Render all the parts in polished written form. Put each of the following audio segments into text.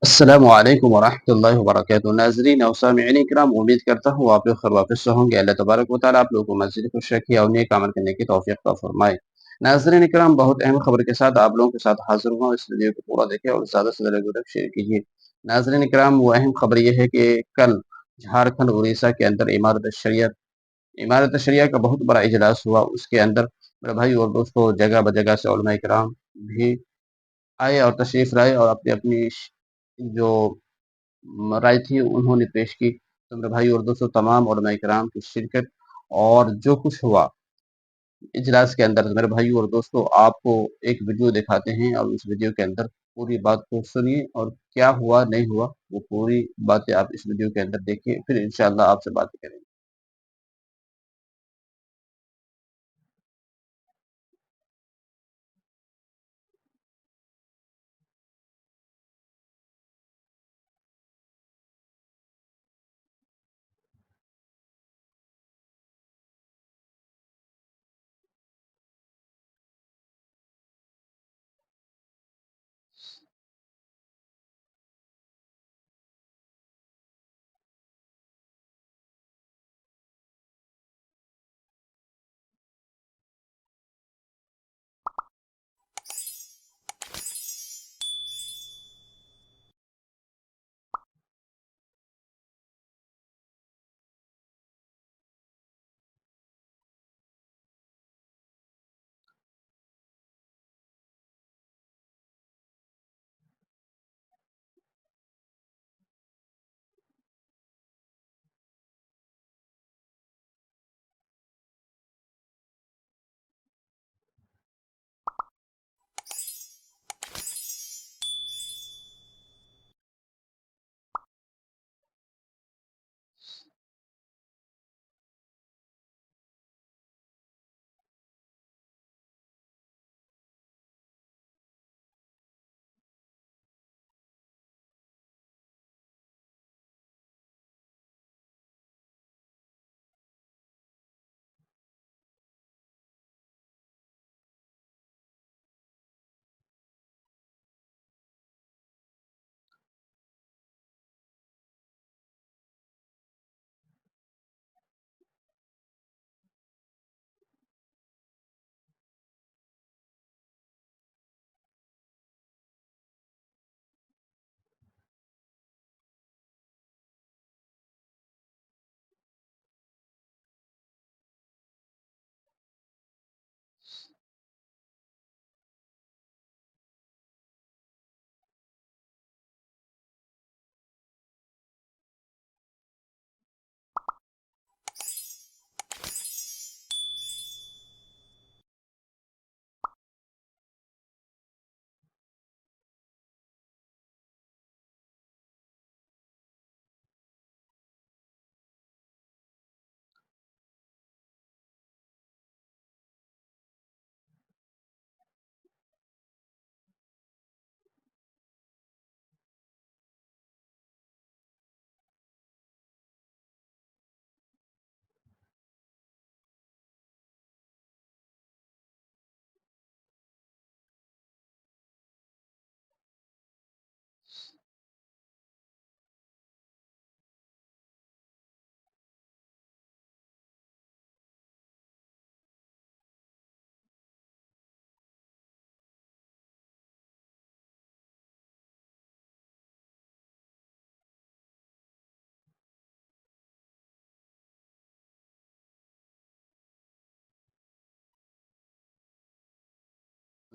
السلام علیکم ورحمۃ اللہ وبرکاتہ ناظرین اور سامعین کرام، امید کرتا ہوں آپ لوگ خیر واپس سے ہوں گے۔ اللہ تبارک و تعالیٰ آپ لوگوں کو مزید خوش رکھے اور نیک عمل کرنے کی توفیق عطا فرمائے۔ ناظرین کرام، بہت اہم خبر کے ساتھ آپ لوگوں کے ساتھ حاضر ہوا، اس ویڈیو کو پورا دیکھیں اور زیادہ سے زیادہ لوگ شیئر کیجیے۔ ناظرین کرام، وہ اہم خبر یہ ہے کہ کل جھارکھنڈ اڑیسہ کے اندر امارت شریعہ کا بہت بڑا اجلاس ہوا۔ اس کے اندر میرے بھائی اور دوستوں جگہ بجگہ سے علماء کرام بھی آئے اور تشریف لائے اور اپنی اپنی جو رائے تھی انہوں نے پیش کی۔ تو میرے بھائی اور دوستوں تمام علماء کرام کی شرکت اور جو کچھ ہوا اجلاس کے اندر، میرے بھائی اور دوستوں آپ کو ایک ویڈیو دکھاتے ہیں اور اس ویڈیو کے اندر پوری بات کو سنیے اور کیا ہوا نہیں ہوا وہ پوری باتیں آپ اس ویڈیو کے اندر دیکھیے، پھر انشاءاللہ آپ سے بات کریں گے۔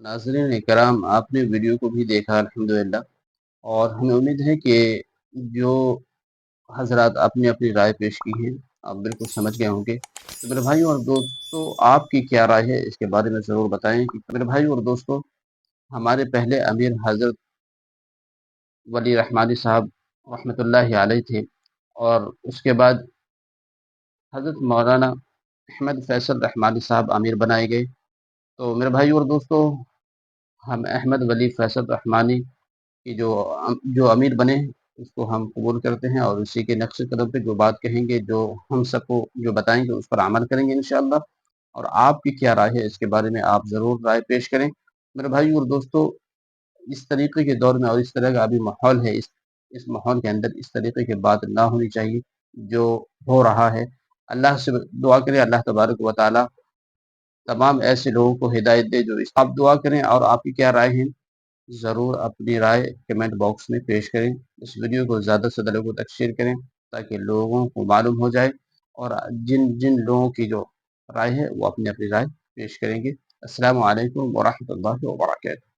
ناظرین کرام، آپ نے ویڈیو کو بھی دیکھا الحمدللہ، اور ہمیں امید ہے کہ جو حضرات آپ نے اپنی رائے پیش کی ہے آپ بالکل سمجھ گئے ہوں گے۔ تو میرے بھائی اور دوستو آپ کی کیا رائے ہے اس کے بارے میں ضرور بتائیں کہ میرے بھائی اور دوستو ہمارے پہلے امیر حضرت ولی رحمانی صاحب رحمۃ اللہ علیہ تھے، اور اس کے بعد حضرت مولانا احمد فیصل رحمانی صاحب امیر بنائے گئے۔ تو میرے بھائی اور دوستو ہم احمد ولی فیصل رحمانی کی جو امیر بنے اس کو ہم قبول کرتے ہیں، اور اسی کے نقش قدم پہ جو بات کہیں گے، جو ہم سب کو جو بتائیں گے اس پر عمل کریں گے انشاءاللہ۔ اور آپ کی کیا رائے ہے اس کے بارے میں آپ ضرور رائے پیش کریں۔ میرے بھائی اور دوستو اس طریقے کے دور میں اور اس طرح کا ابھی ماحول ہے، اس اس ماحول کے اندر اس طریقے کی بات نہ ہونی چاہیے جو ہو رہا ہے۔ اللہ سے دعا کریں، اللہ تبارک و تعالیٰ تمام ایسے لوگوں کو ہدایت دے جو آپ دعا کریں، اور آپ کی کیا رائے ہیں ضرور اپنی رائے کمنٹ باکس میں پیش کریں۔ اس ویڈیو کو زیادہ سے زیادہ لوگوں تک شیئر کریں تاکہ لوگوں کو معلوم ہو جائے، اور جن جن لوگوں کی جو رائے ہے وہ اپنی اپنی رائے پیش کریں گے۔ السلام علیکم ورحمۃ اللہ وبرکاتہ۔